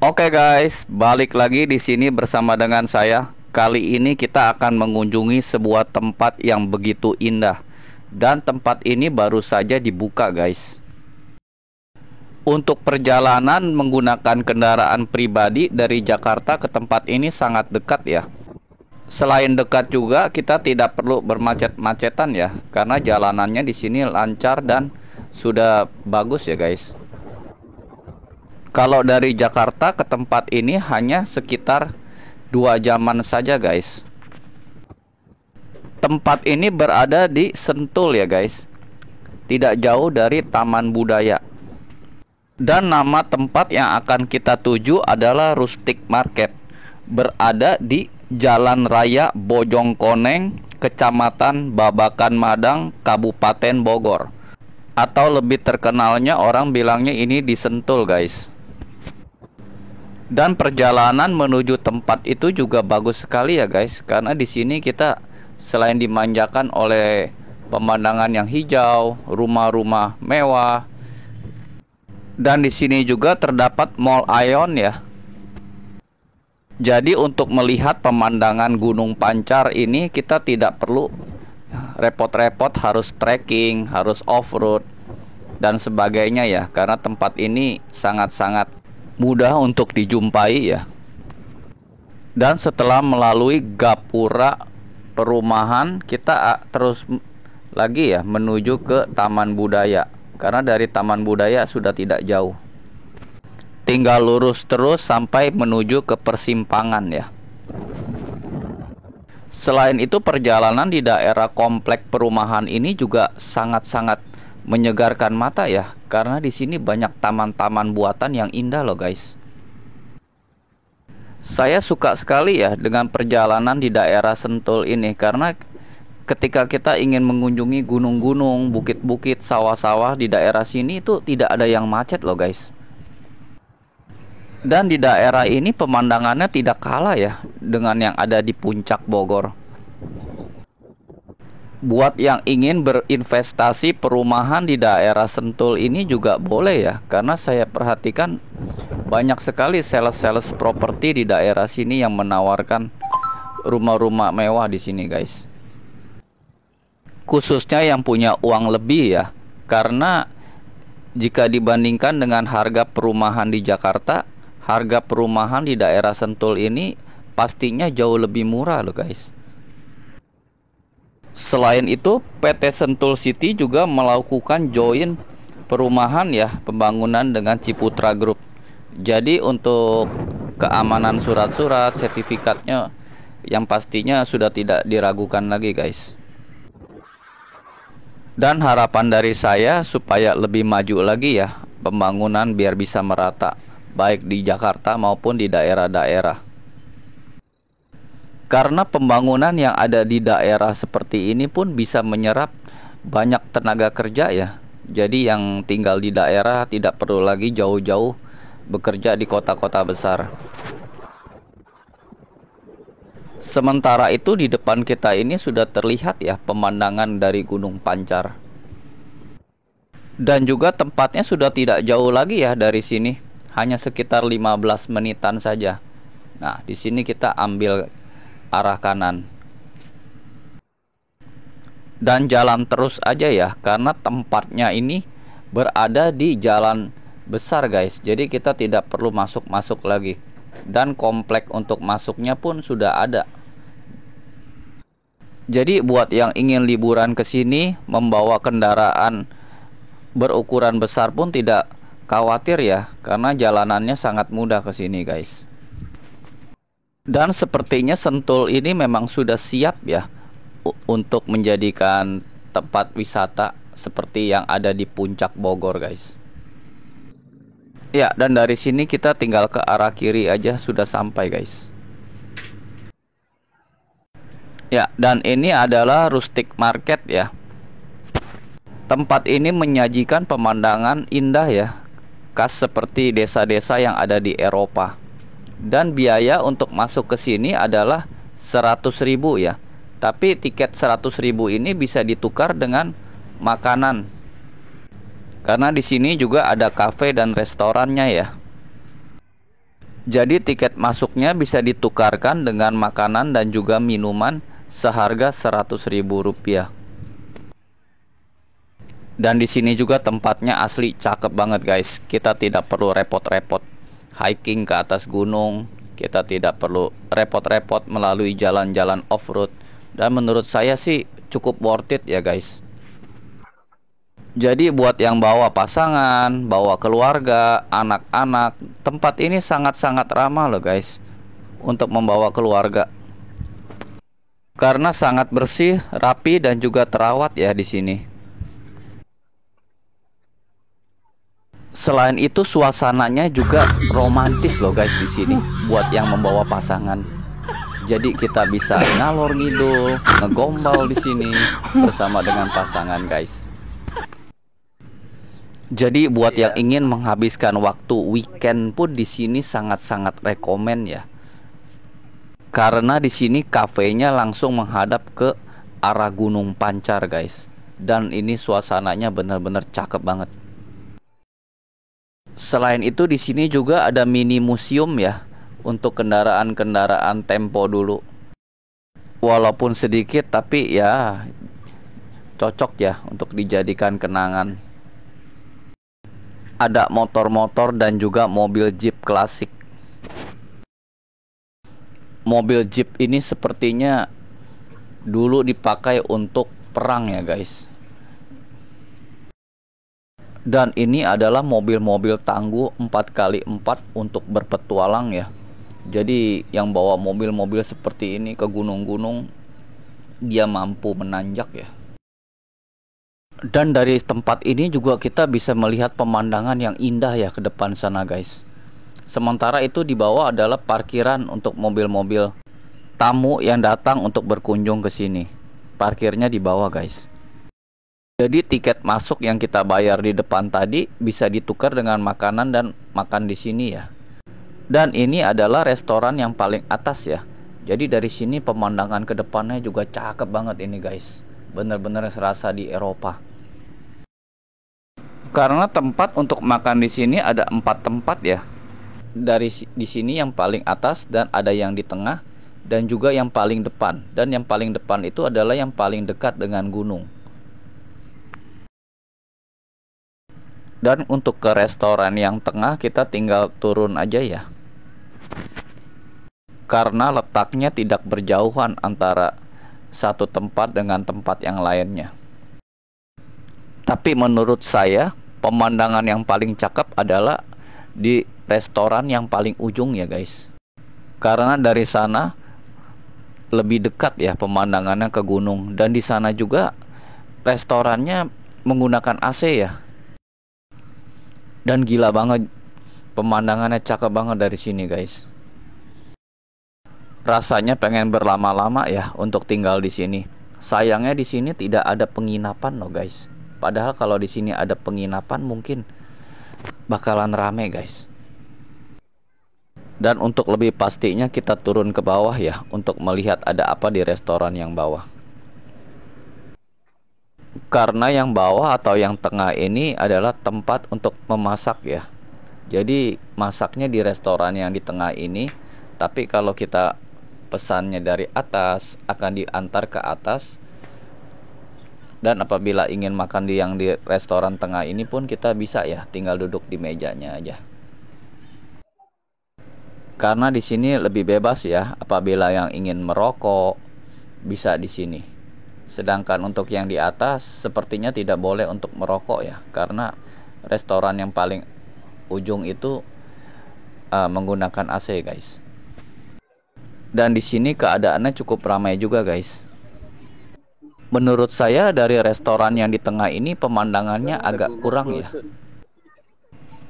Oke guys, balik lagi di sini bersama dengan saya. Kali ini kita akan mengunjungi sebuah tempat yang begitu indah. Dan tempat ini baru saja dibuka guys. Untuk perjalanan menggunakan kendaraan pribadi dari Jakarta ke tempat ini sangat dekat ya. Selain dekat juga kita tidak perlu bermacet-macetan ya, karena jalanannya di sini lancar dan sudah bagus ya guys. Kalau dari Jakarta ke tempat ini hanya sekitar 2 jaman saja guys. Tempat ini berada di Sentul ya guys, tidak jauh dari Taman Budaya. Dan nama tempat yang akan kita tuju adalah Rustic Market, berada di Jalan Raya Bojongkoneng, Kecamatan Babakan Madang, Kabupaten Bogor. Atau lebih terkenalnya orang bilangnya ini di Sentul guys. Dan perjalanan menuju tempat itu juga bagus sekali ya guys, karena di sini kita selain dimanjakan oleh pemandangan yang hijau, rumah-rumah mewah, dan di sini juga terdapat Mall Aeon ya. Jadi untuk melihat pemandangan Gunung Pancar ini kita tidak perlu repot-repot harus trekking, harus off-road dan sebagainya ya, karena tempat ini sangat-sangat mudah untuk dijumpai ya. Dan setelah melalui gapura perumahan, kita terus lagi ya menuju ke Taman Budaya. Karena dari Taman Budaya sudah tidak jauh, tinggal lurus terus sampai menuju ke persimpangan ya. Selain itu perjalanan di daerah komplek perumahan ini juga sangat-sangat menyegarkan mata ya, karena di sini banyak taman-taman buatan yang indah loh guys. Saya suka sekali ya dengan perjalanan di daerah Sentul ini, karena ketika kita ingin mengunjungi gunung-gunung, bukit-bukit, sawah-sawah di daerah sini itu tidak ada yang macet loh guys. Dan di daerah ini pemandangannya tidak kalah ya dengan yang ada di puncak Bogor. Buat yang ingin berinvestasi perumahan di daerah Sentul ini juga boleh ya, karena saya perhatikan banyak sekali sales-sales properti di daerah sini yang menawarkan rumah-rumah mewah di sini guys. Khususnya yang punya uang lebih ya, karena jika dibandingkan dengan harga perumahan di Jakarta, harga perumahan di daerah Sentul ini pastinya jauh lebih murah loh guys. Selain itu PT Sentul City juga melakukan joint perumahan ya, pembangunan dengan Ciputra Group. Jadi untuk keamanan surat-surat, sertifikatnya yang pastinya sudah tidak diragukan lagi guys. Dan harapan dari saya supaya lebih maju lagi ya pembangunan, biar bisa merata baik di Jakarta maupun di daerah-daerah. Karena pembangunan yang ada di daerah seperti ini pun bisa menyerap banyak tenaga kerja ya. Jadi yang tinggal di daerah tidak perlu lagi jauh-jauh bekerja di kota-kota besar. Sementara itu di depan kita ini sudah terlihat ya pemandangan dari Gunung Pancar. Dan juga tempatnya sudah tidak jauh lagi ya dari sini, hanya sekitar 15 menitan saja. Nah, di sini kita ambil arah kanan. Dan jalan terus aja ya, karena tempatnya ini berada di jalan besar guys. Jadi kita tidak perlu masuk-masuk lagi. Dan komplek untuk masuknya pun sudah ada. Jadi buat yang ingin liburan ke sini membawa kendaraan berukuran besar pun tidak khawatir ya, karena jalanannya sangat mudah ke sini guys. Dan sepertinya Sentul ini memang sudah siap ya untuk menjadikan tempat wisata seperti yang ada di puncak Bogor guys. Ya, dan dari sini kita tinggal ke arah kiri aja sudah sampai guys. Ya, dan ini adalah Rustic Market ya. Tempat ini menyajikan pemandangan indah ya, khas seperti desa-desa yang ada di Eropa. Dan biaya untuk masuk ke sini adalah 100.000 ya. Tapi tiket 100.000 ini bisa ditukar dengan makanan. Karena di sini juga ada kafe dan restorannya ya. Jadi tiket masuknya bisa ditukarkan dengan makanan dan juga minuman seharga Rp100.000. Dan di sini juga tempatnya asli cakep banget guys. Kita tidak perlu repot-repot hiking ke atas gunung. Kita tidak perlu repot-repot melalui jalan-jalan off-road. Dan menurut saya sih cukup worth it ya guys. Jadi buat yang bawa pasangan, bawa keluarga, anak-anak, tempat ini sangat-sangat ramah loh guys untuk membawa keluarga. Karena sangat bersih, rapi dan juga terawat ya di sini. Selain itu suasananya juga romantis loh guys di sini buat yang membawa pasangan. Jadi kita bisa ngalor ngidul, ngegombal di sini bersama dengan pasangan guys. Jadi buat yang ingin menghabiskan waktu weekend pun di sini sangat-sangat rekomen ya. Karena di sini kafenya langsung menghadap ke arah Gunung Pancar guys. Dan ini suasananya benar-benar cakep banget. Selain itu di sini juga ada mini museum ya untuk kendaraan-kendaraan tempo dulu. Walaupun sedikit tapi ya cocok ya untuk dijadikan kenangan. Ada motor-motor dan juga mobil Jeep klasik. Mobil Jeep ini sepertinya dulu dipakai untuk perang ya guys. Dan ini adalah mobil-mobil tangguh 4x4 untuk berpetualang ya. Jadi yang bawa mobil-mobil seperti ini ke gunung-gunung, dia mampu menanjak ya. Dan dari tempat ini juga kita bisa melihat pemandangan yang indah ya ke depan sana guys. Sementara itu di bawah adalah parkiran untuk mobil-mobil tamu yang datang untuk berkunjung ke sini. Parkirnya di bawah guys. Jadi tiket masuk yang kita bayar di depan tadi bisa ditukar dengan makanan dan makan di sini ya. Dan ini adalah restoran yang paling atas ya. Jadi dari sini pemandangan ke depannya juga cakep banget ini guys. Bener-bener serasa di Eropa. Karena tempat untuk makan di sini ada 4 tempat ya. Di sini yang paling atas dan ada yang di tengah dan juga yang paling depan. Dan yang paling depan itu adalah yang paling dekat dengan gunung. Dan untuk ke restoran yang tengah kita tinggal turun aja ya. Karena letaknya tidak berjauhan antara satu tempat dengan tempat yang lainnya. Tapi menurut saya pemandangan yang paling cakep adalah di restoran yang paling ujung ya guys. Karena dari sana lebih dekat ya pemandangannya ke gunung. Dan di sana juga restorannya menggunakan AC ya. Dan gila banget pemandangannya cakep banget dari sini guys. Rasanya pengen berlama-lama ya untuk tinggal di sini. Sayangnya di sini tidak ada penginapan loh guys. Padahal kalau di sini ada penginapan mungkin bakalan rame guys. Dan untuk lebih pastinya kita turun ke bawah ya untuk melihat ada apa di restoran yang bawah. Karena yang bawah atau yang tengah ini adalah tempat untuk memasak ya. Jadi masaknya di restoran yang di tengah ini. Tapi kalau kita pesannya dari atas akan diantar ke atas. Dan apabila ingin makan yang di restoran tengah ini pun kita bisa ya tinggal duduk di mejanya aja. Karena di sini lebih bebas ya. Apabila yang ingin merokok bisa di sini. Sedangkan untuk yang di atas sepertinya tidak boleh untuk merokok ya. Karena restoran yang paling ujung itu menggunakan AC guys. Dan di sini keadaannya cukup ramai juga guys. Menurut saya dari restoran yang di tengah ini pemandangannya agak kurang ya.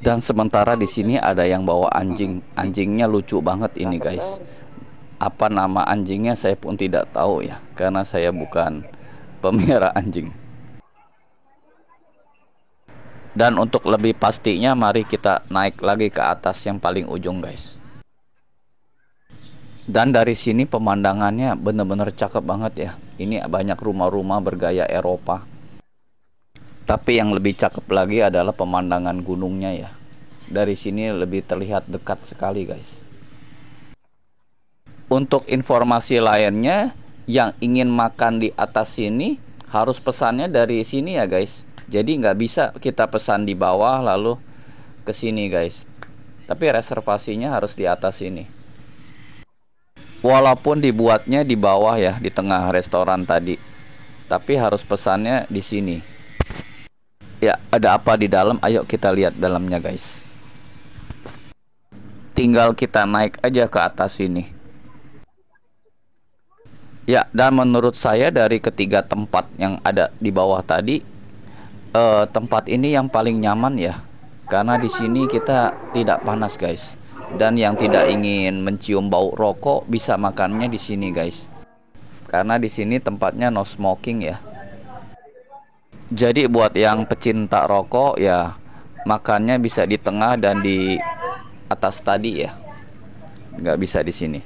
Dan sementara di sini ada yang bawa anjing. Anjingnya lucu banget ini guys. Apa nama anjingnya saya pun tidak tahu ya. Karena saya bukan pemelihara anjing. Dan untuk lebih pastinya mari kita naik lagi ke atas yang paling ujung guys. Dan dari sini pemandangannya benar-benar cakep banget ya. Ini banyak rumah-rumah bergaya Eropa. Tapi yang lebih cakep lagi adalah pemandangan gunungnya ya. Dari sini lebih terlihat dekat sekali guys. Untuk informasi lainnya, yang ingin makan di atas sini harus pesannya dari sini ya guys. Jadi nggak bisa kita pesan di bawah lalu ke sini guys. Tapi reservasinya harus di atas sini. Walaupun dibuatnya di bawah ya, di tengah restoran tadi, tapi harus pesannya di sini. Ya, ada apa di dalam? Ayo kita lihat dalamnya guys. Tinggal kita naik aja ke atas sini. Ya, dan menurut saya dari ketiga tempat yang ada di bawah tadi, tempat ini yang paling nyaman ya. Karena di sini kita tidak panas guys. Dan yang tidak ingin mencium bau rokok bisa makannya di sini guys. Karena di sini tempatnya no smoking ya. Jadi buat yang pecinta rokok ya, makannya bisa di tengah dan di atas tadi ya, nggak bisa di sini.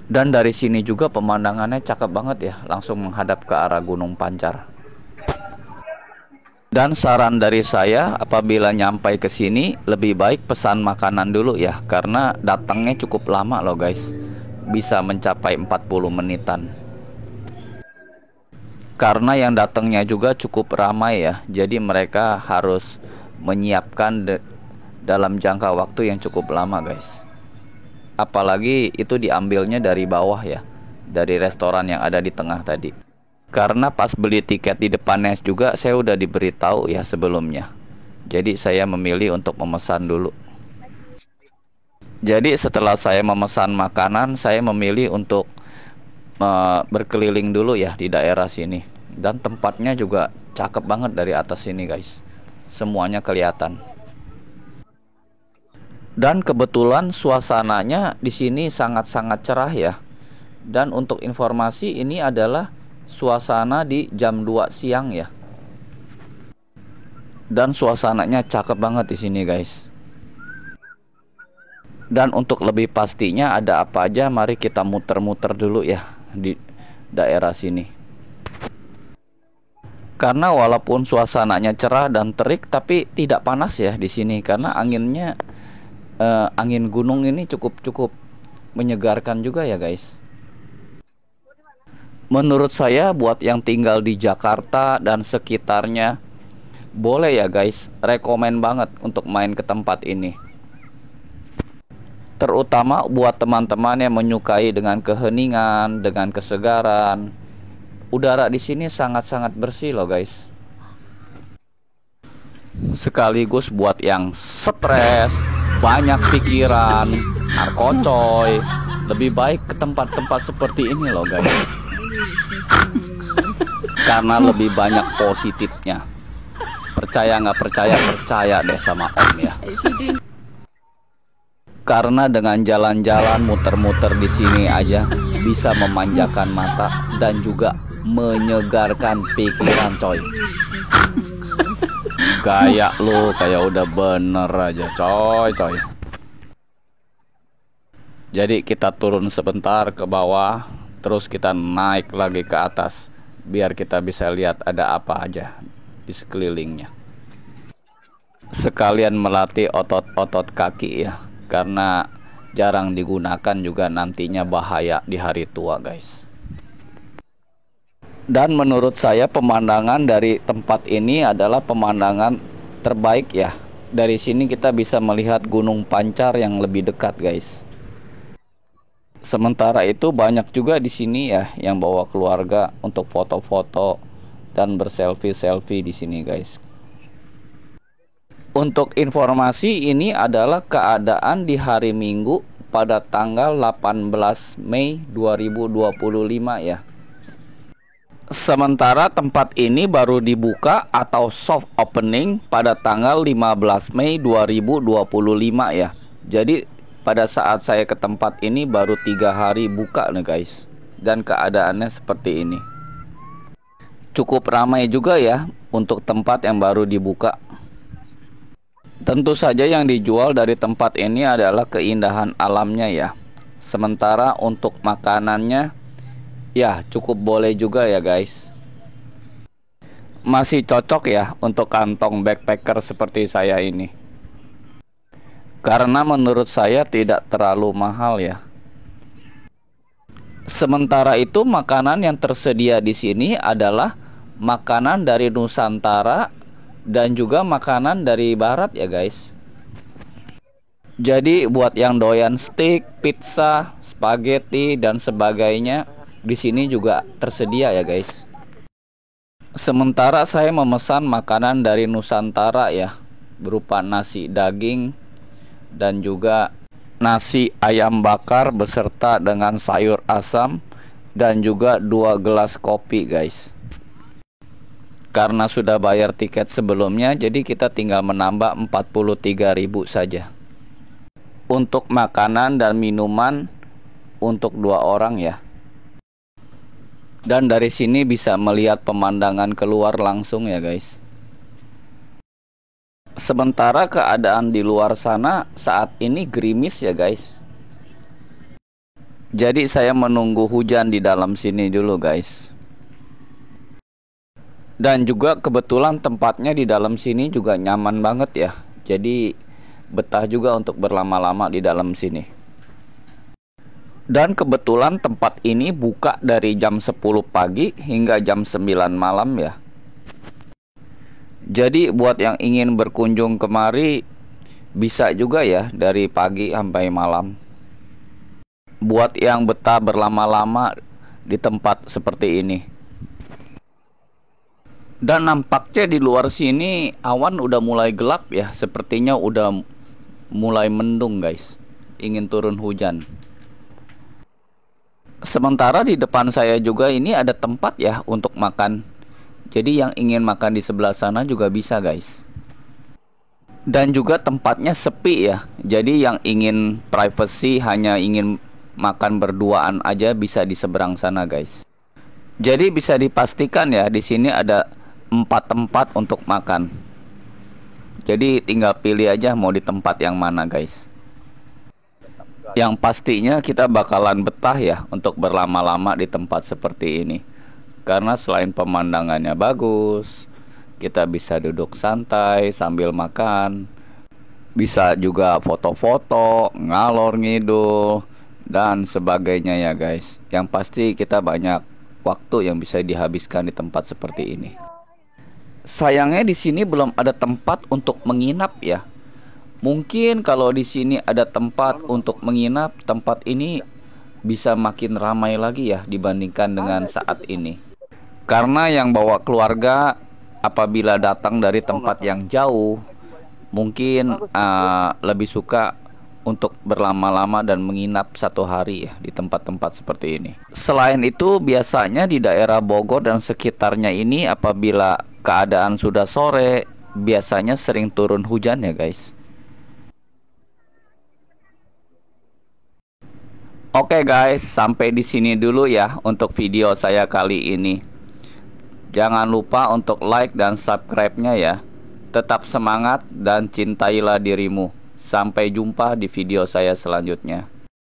Dan dari sini juga pemandangannya cakep banget ya, langsung menghadap ke arah Gunung Pancar. Dan saran dari saya, apabila nyampai ke sini lebih baik pesan makanan dulu ya, karena datangnya cukup lama loh guys, bisa mencapai 40 menitan. Karena yang datangnya juga cukup ramai ya, jadi mereka harus menyiapkan dalam jangka waktu yang cukup lama guys. Apalagi itu diambilnya dari bawah ya, dari restoran yang ada di tengah tadi. Karena pas beli tiket di depannya juga saya udah diberitahu ya sebelumnya. Jadi saya memilih untuk memesan dulu. Jadi setelah saya memesan makanan, saya memilih untuk berkeliling dulu ya di daerah sini. Dan tempatnya juga cakep banget dari atas sini guys. Semuanya kelihatan. Dan kebetulan suasananya di sini sangat-sangat cerah ya. Dan untuk informasi, ini adalah suasana di jam 2 siang ya. Dan suasananya cakep banget di sini guys. Dan untuk lebih pastinya ada apa aja, mari kita muter-muter dulu ya di daerah sini. Karena walaupun suasananya cerah dan terik, tapi tidak panas ya di sini karena anginnya angin gunung ini cukup menyegarkan juga ya guys. Menurut saya buat yang tinggal di Jakarta dan sekitarnya, boleh ya guys, rekomen banget untuk main ke tempat ini. Terutama buat teman-teman yang menyukai dengan keheningan, dengan kesegaran. Udara di sini sangat-sangat bersih loh guys. Sekaligus buat yang stres, banyak pikiran, narkocoy, lebih baik ke tempat-tempat seperti ini loh guys. Karena lebih banyak positifnya. Percaya nggak percaya, percaya deh sama Om ya. Karena dengan jalan-jalan muter-muter di sini aja bisa memanjakan mata dan juga menyegarkan pikiran coy. Gaya lu kayak udah bener aja coy. Jadi kita turun sebentar ke bawah, terus kita naik lagi ke atas biar kita bisa lihat ada apa aja di sekelilingnya. Sekalian melatih otot-otot kaki ya, karena jarang digunakan juga nantinya bahaya di hari tua guys. Dan menurut saya pemandangan dari tempat ini adalah pemandangan terbaik ya. Dari sini kita bisa melihat Gunung Pancar yang lebih dekat guys. Sementara itu banyak juga di sini ya yang bawa keluarga untuk foto-foto dan berselfie-selfie di sini guys. Untuk informasi, ini adalah keadaan di hari Minggu pada tanggal 18 Mei 2025 ya. Sementara tempat ini baru dibuka atau soft opening pada tanggal 15 Mei 2025 ya. Jadi pada saat saya ke tempat ini baru 3 hari buka nih guys. Dan keadaannya seperti ini. Cukup ramai juga ya untuk tempat yang baru dibuka. Tentu saja yang dijual dari tempat ini adalah keindahan alamnya ya. Sementara untuk makanannya ya cukup boleh juga ya guys. masih cocok ya untuk kantong backpacker seperti saya ini. Karena menurut saya tidak terlalu mahal ya. Sementara itu makanan yang tersedia di sini adalah makanan dari Nusantara dan juga makanan dari barat ya guys. Jadi buat yang doyan steak, pizza, spaghetti dan sebagainya di sini juga tersedia ya guys. Sementara saya memesan makanan dari Nusantara ya, berupa nasi daging dan juga nasi ayam bakar beserta dengan sayur asam dan juga 2 gelas kopi guys. Karena sudah bayar tiket sebelumnya, jadi kita tinggal menambah 43.000 saja. Untuk makanan dan minuman untuk 2 orang ya. Dan dari sini bisa melihat pemandangan keluar langsung ya guys. Sementara keadaan di luar sana saat ini gerimis ya guys. Jadi saya menunggu hujan di dalam sini dulu guys. Dan juga kebetulan tempatnya di dalam sini juga nyaman banget ya. Jadi betah juga untuk berlama-lama di dalam sini. Dan kebetulan tempat ini buka dari jam 10 pagi hingga jam 9 malam ya. Jadi buat yang ingin berkunjung kemari bisa juga ya dari pagi sampai malam. Buat yang betah berlama-lama di tempat seperti ini. Dan nampaknya di luar sini awan udah mulai gelap ya. Sepertinya udah mulai mendung guys. Ingin turun hujan. Sementara di depan saya juga ini ada tempat ya untuk makan. Jadi yang ingin makan di sebelah sana juga bisa guys. Dan juga tempatnya sepi ya. Jadi yang ingin privacy, hanya ingin makan berduaan aja bisa di seberang sana guys. Jadi bisa dipastikan ya di sini ada 4 tempat untuk makan. Jadi tinggal pilih aja mau di tempat yang mana guys. Yang pastinya kita bakalan betah ya untuk berlama-lama di tempat seperti ini. Karena selain pemandangannya bagus, kita bisa duduk santai sambil makan. Bisa juga foto-foto, ngalor ngidul dan sebagainya ya guys. Yang pasti kita banyak waktu yang bisa dihabiskan di tempat seperti ini. Sayangnya di sini belum ada tempat untuk menginap ya. Mungkin kalau di sini ada tempat untuk menginap, tempat ini bisa makin ramai lagi ya dibandingkan dengan saat ini. Karena yang bawa keluarga apabila datang dari tempat yang jauh, mungkin lebih suka untuk berlama-lama dan menginap 1 hari ya di tempat-tempat seperti ini. Selain itu biasanya di daerah Bogor dan sekitarnya ini apabila keadaan sudah sore, biasanya sering turun hujan ya guys. Oke guys, sampai di sini dulu ya untuk video saya kali ini. Jangan lupa untuk like dan subscribe-nya ya. Tetap semangat dan cintailah dirimu. Sampai jumpa di video saya selanjutnya.